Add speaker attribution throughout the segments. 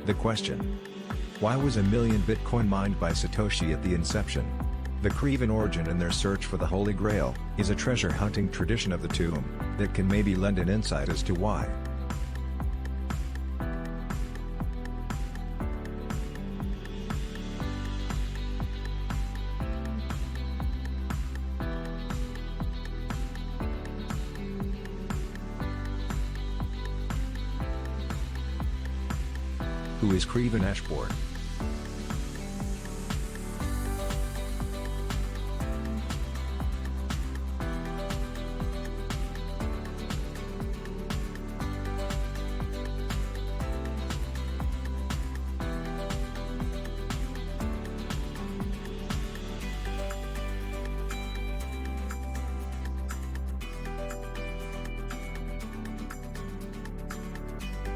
Speaker 1: The question: why was 1,000,000 Bitcoin mined by Satoshi at the inception? The Crevon origin and their search for the Holy Grail is a treasure-hunting tradition of the tomb that can maybe lend an insight as to why. Who is Crevon Ashbourne?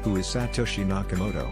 Speaker 1: Who is Satoshi Nakamoto?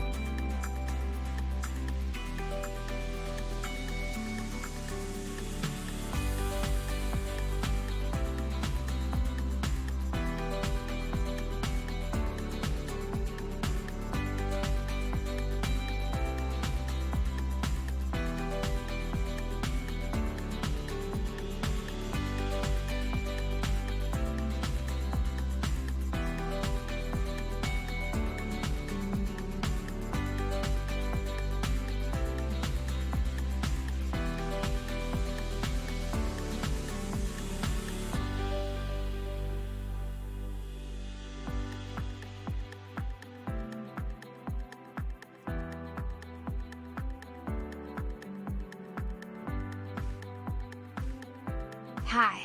Speaker 2: Hi.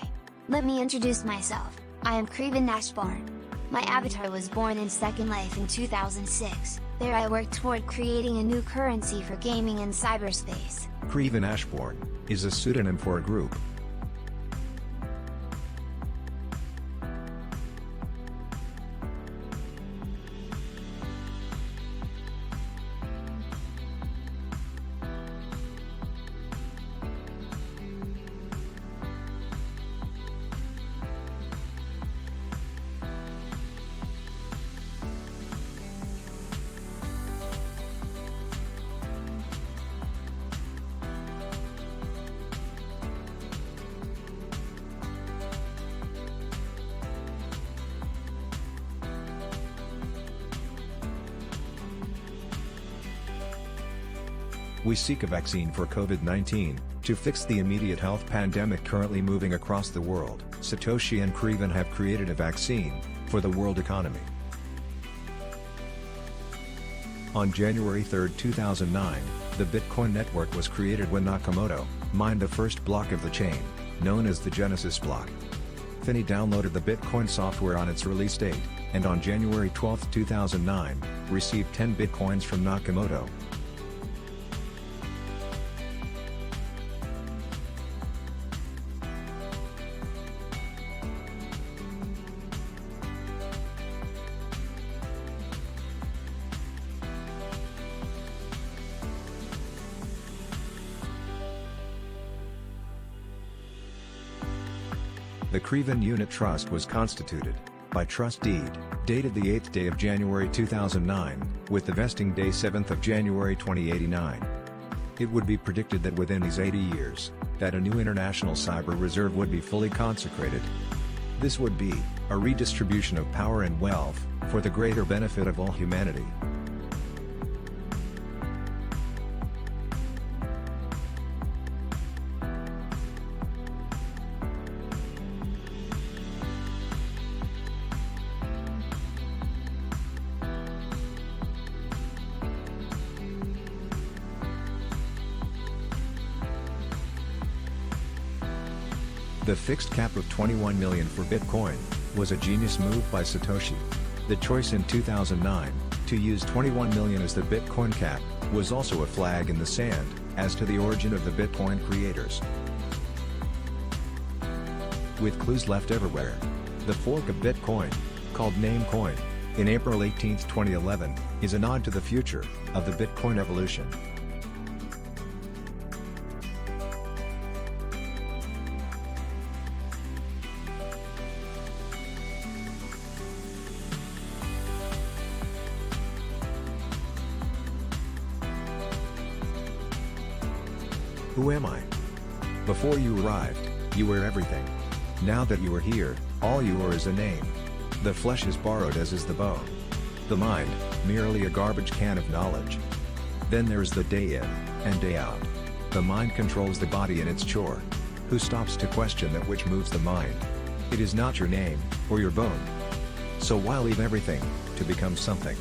Speaker 2: Let me introduce myself. I am Crevon Ashbourne. My avatar was born in Second Life in 2006. There I worked toward creating a new currency for gaming in cyberspace.
Speaker 1: Crevon Ashbourne is a pseudonym for a group. We seek a vaccine for COVID-19, to fix the immediate health pandemic currently moving across the world. Satoshi and Crevon have created a vaccine, for the world economy. On January 3, 2009, the Bitcoin network was created when Nakamoto mined the first block of the chain, known as the Genesis block. Finney downloaded the Bitcoin software on its release date, and on January 12, 2009, received 10 Bitcoins from Nakamoto. The Crevon Unit Trust was constituted, by trust deed, dated the 8th day of January 2009, with the vesting day 7th of January 2089. It would be predicted that within these 80 years, that a new international cyber reserve would be fully consecrated. This would be a redistribution of power and wealth, for the greater benefit of all humanity. The fixed cap of 21 million for Bitcoin was a genius move by Satoshi. The choice in 2009 to use 21 million as the Bitcoin cap was also a flag in the sand as to the origin of the Bitcoin creators. With clues left everywhere, the fork of Bitcoin, called Namecoin, in April 18, 2011, is a nod to the future of the Bitcoin evolution. Who am I? Before you arrived, you were everything. Now that you are here, all you are is a name. The flesh is borrowed as is the bone. The mind, merely a garbage can of knowledge. Then there's the day in, and day out. The mind controls the body in its chore. Who stops to question that which moves the mind? It is not your name, or your bone. So why leave everything, to become something?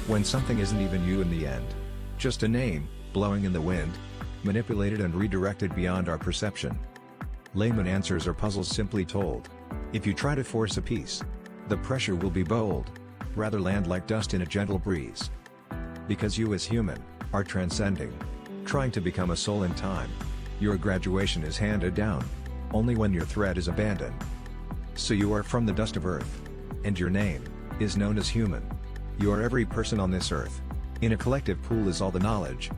Speaker 1: When something isn't even you in the end. Just a name, blowing in the wind, manipulated and redirected beyond our perception. Layman answers are puzzles simply told. If you try to force a piece, the pressure will be bold. Rather land like dust in a gentle breeze. Because you as human, are transcending. Trying to become a soul in time. Your graduation is handed down. Only when your thread is abandoned. So you are from the dust of earth. And your name, is known as human. You are every person on this earth. In a collective pool is all the knowledge.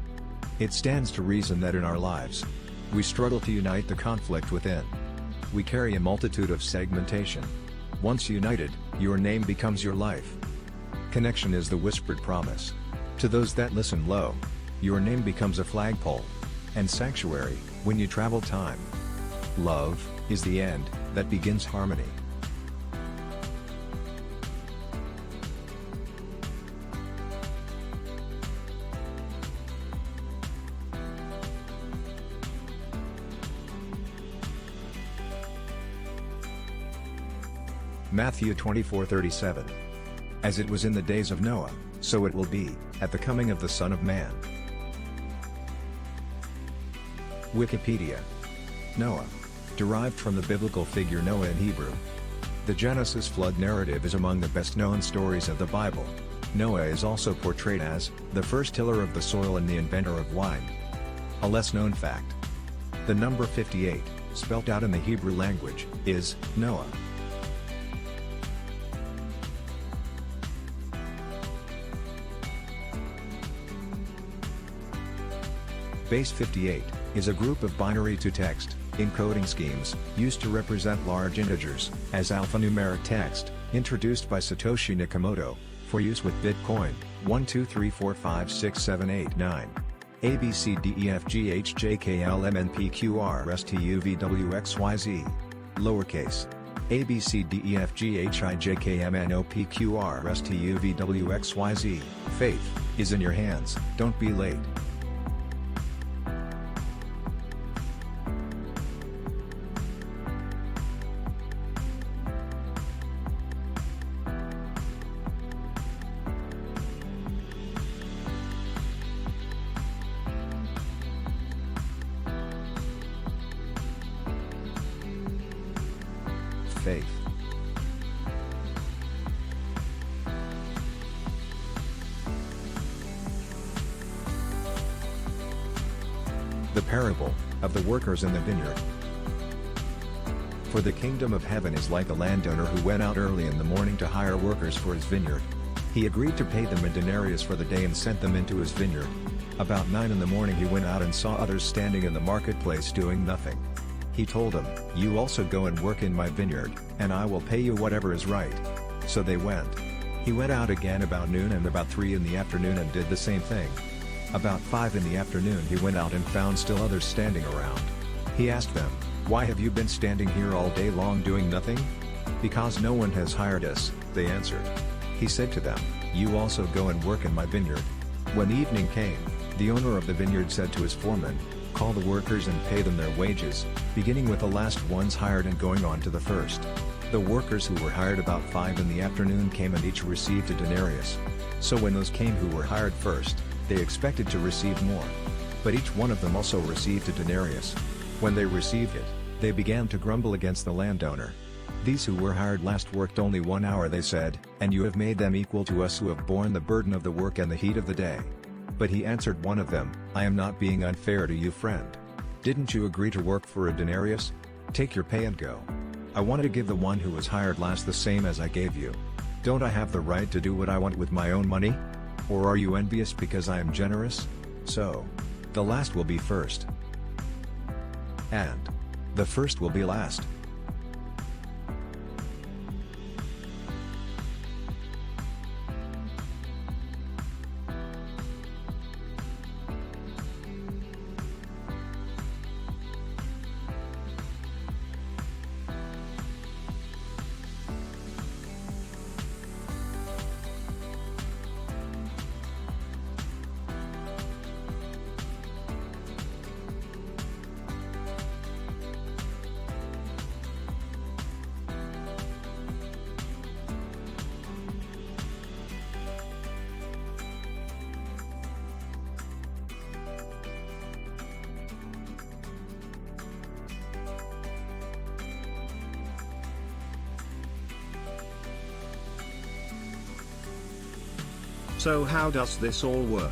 Speaker 1: It stands to reason that in our lives, we struggle to unite the conflict within. We carry a multitude of segmentation. Once united, your name becomes your life. Connection is the whispered promise. To those that listen low, your name becomes a flagpole and sanctuary when you travel time. Love is the end that begins harmony. Matthew 24:37. As it was in the days of Noah, so it will be, at the coming of the Son of Man. Wikipedia. Noah. Derived from the biblical figure Noah in Hebrew. The Genesis flood narrative is among the best-known stories of the Bible. Noah is also portrayed as the first tiller of the soil and the inventor of wine. A less-known fact. The number 58, spelt out in the Hebrew language, is Noah. Base 58 is a group of binary-to-text encoding schemes used to represent large integers as alphanumeric text, introduced by Satoshi Nakamoto for use with Bitcoin. 1 2 3 4 5 6 7 8 9 A B C D E F G H J K L M N P Q R S T U V W X Y Z. Lowercase. A B C D E F G H I J K M N O P Q R S T U V W X Y Z. Faith is in your hands. Don't be late. Faith. The parable of the workers in the vineyard. For the kingdom of heaven is like a landowner who went out early in the morning to hire workers for his vineyard. He agreed to pay them a denarius for the day and sent them into his vineyard. About 9 in the morning he went out and saw others standing in the marketplace doing nothing. He told them, "You also go and work in my vineyard, and I will pay you whatever is right." So they went. He went out again about noon and about 3 in the afternoon and did the same thing. About 5 in the afternoon he went out and found still others standing around. He asked them, "Why have you been standing here all day long doing nothing?" "Because no one has hired us," they answered. He said to them, "You also go and work in my vineyard." When evening came, the owner of the vineyard said to his foreman, "Call the workers and pay them their wages, beginning with the last ones hired and going on to the first." The workers who were hired about 5 in the afternoon came and each received a denarius. So when those came who were hired first, they expected to receive more. But each one of them also received a denarius. When they received it, they began to grumble against the landowner. "These who were hired last worked only 1 hour," they said, "and you have made them equal to us who have borne the burden of the work and the heat of the day." But he answered one of them, "I am not being unfair to you, friend. Didn't you agree to work for a denarius? Take your pay and go. I wanted to give the one who was hired last the same as I gave you. Don't I have the right to do what I want with my own money? Or are you envious because I am generous? So, the last will be first, and the first will be last."
Speaker 3: So how does this all work?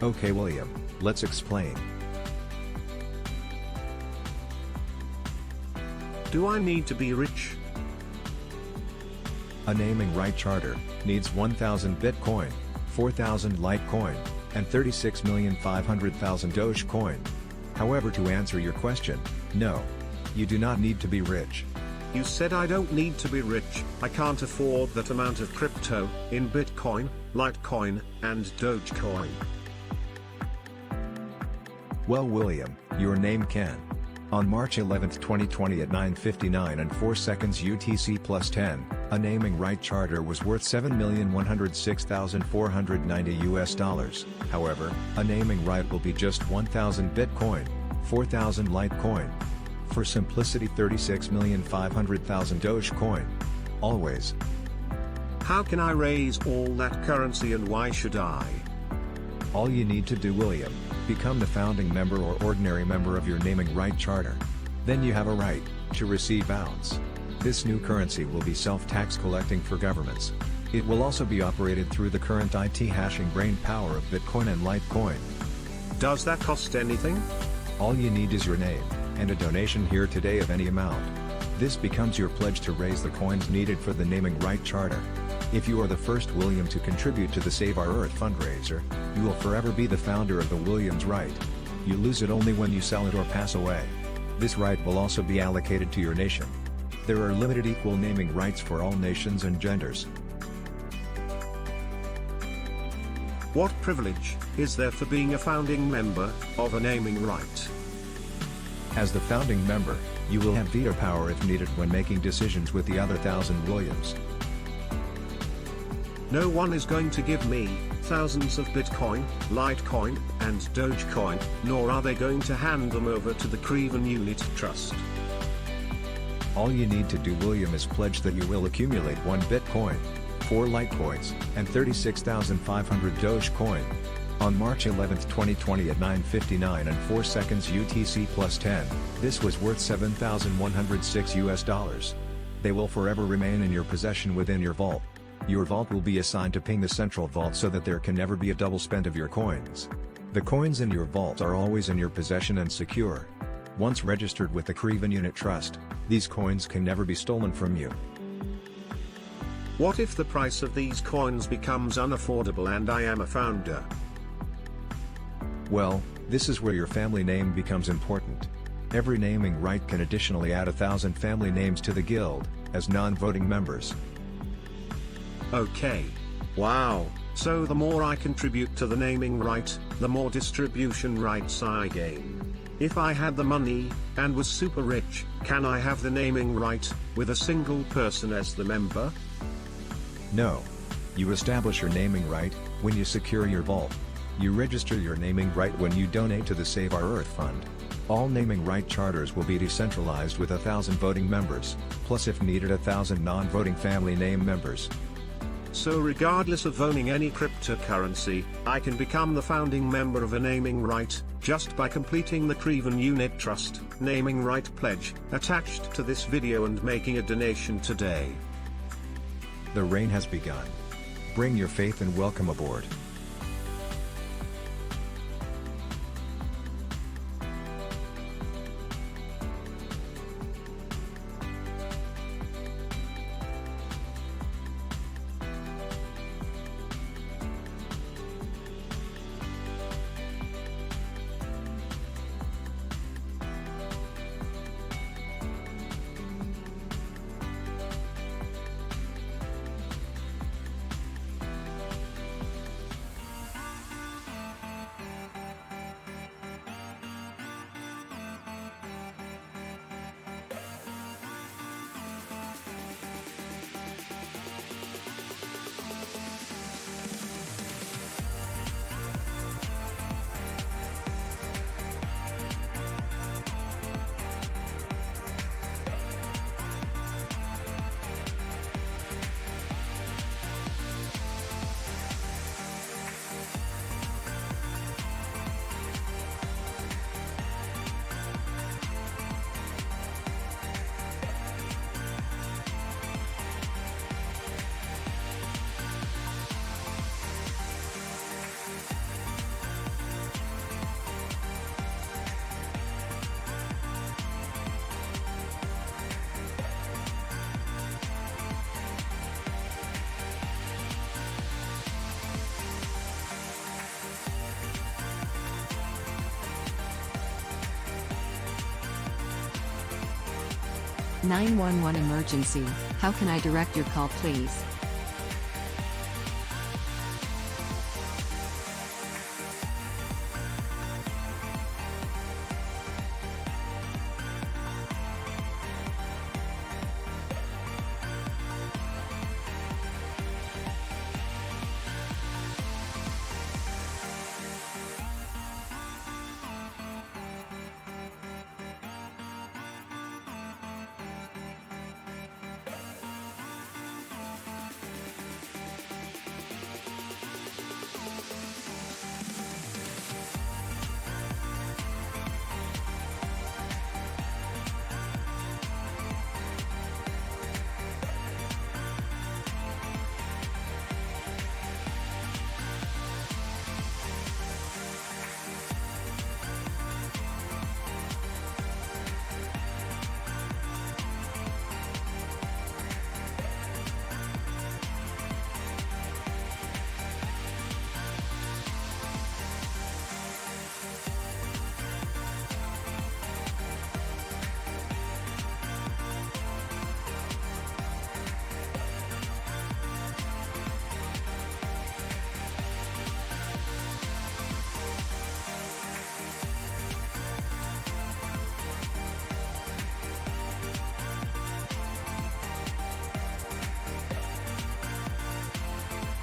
Speaker 1: Okay William, let's explain.
Speaker 3: Do I need to be rich?
Speaker 1: A naming right charter needs 1,000 Bitcoin, 4,000 Litecoin, and 36,500,000 Dogecoin. However, to answer your question, no. You do not need to be rich.
Speaker 3: You said I don't need to be rich. I can't afford that amount of crypto in Bitcoin, Litecoin, and Dogecoin.
Speaker 1: Well William, your name can. On March 11, 2020 at 9:59 and 4 seconds UTC plus 10, a naming right charter was worth $7,106,490 US. However, a naming right will be just 1,000 Bitcoin, 4,000 Litecoin. For simplicity 36,500,000 Dogecoin. Always.
Speaker 3: How can I raise all that currency and why should I?
Speaker 1: All you need to do William, become the founding member or ordinary member of your naming right charter. Then you have a right to receive ounce. This new currency will be self-tax collecting for governments. It will also be operated through the current IT hashing brain power of Bitcoin and Litecoin.
Speaker 3: Does that cost anything?
Speaker 1: All you need is your name, and a donation here today of any amount. This becomes your pledge to raise the coins needed for the naming right charter. If you are the first William to contribute to the Save Our Earth fundraiser, you will forever be the founder of the Williams right. You lose it only when you sell it or pass away. This right will also be allocated to your nation. There are limited equal naming rights for all nations and genders.
Speaker 3: What privilege is there for being a founding member of a naming right?
Speaker 1: As the founding member, you will have veto power if needed when making decisions with the other 1,000 Williams.
Speaker 3: No one is going to give me thousands of Bitcoin, Litecoin, and Dogecoin, nor are they going to hand them over to the Crevon Unit Trust.
Speaker 1: All you need to do William is pledge that you will accumulate 1 Bitcoin, 4 Litecoins, and 36,500 Dogecoin. On March 11, 2020 at 9:59 and 4 seconds UTC plus 10, this was worth $7,106 US. They will forever remain in your possession within your vault. Your vault will be assigned to ping the central vault so that there can never be a double spend of your coins. The coins in your vault are always in your possession and secure. Once registered with the Crevon Unit Trust, these coins can never be stolen from you.
Speaker 3: What if the price of these coins becomes unaffordable and I am a founder?
Speaker 1: Well, this is where your family name becomes important. Every naming right can additionally add 1,000 family names to the guild, as non-voting members.
Speaker 3: Okay. Wow, so the more I contribute to the naming right, the more distribution rights I gain. If I had the money, and was super rich, can I have the naming right, with a single person as the member?
Speaker 1: No. You establish your naming right, when you secure your vault. You register your naming right when you donate to the Save Our Earth Fund. All naming right charters will be decentralized with 1,000 voting members, plus if needed 1,000 non-voting family name members.
Speaker 3: So regardless of owning any cryptocurrency, I can become the founding member of a naming right, just by completing the Crevon Unit Trust naming right pledge, attached to this video and making a donation today.
Speaker 1: The reign has begun. Bring your faith and welcome aboard.
Speaker 4: 911 emergency, how can I direct your call please?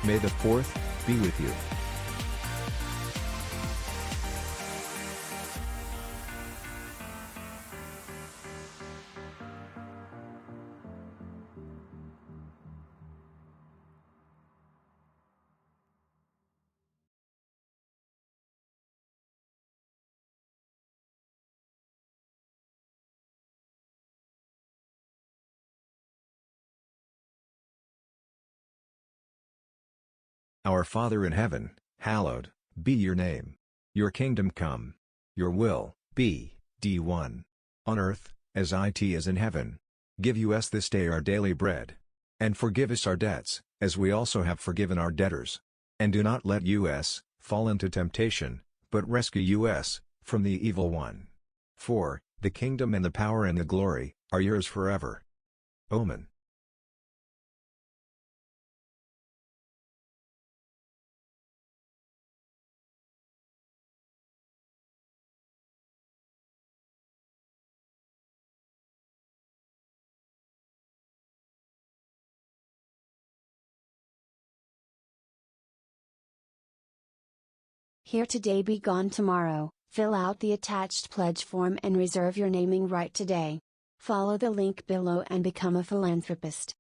Speaker 1: May the 4th be with you. Our Father in heaven, hallowed be your name. Your kingdom come. Your will be done on earth, as it is in heaven. Give us this day our daily bread. And forgive us our debts, as we also have forgiven our debtors. And do not let us fall into temptation, but rescue us from the evil one. For the kingdom and the power and the glory are yours forever. Amen.
Speaker 5: Here today, be gone tomorrow. Fill out the attached pledge form and reserve your naming right today. Follow the link below and become a philanthropist.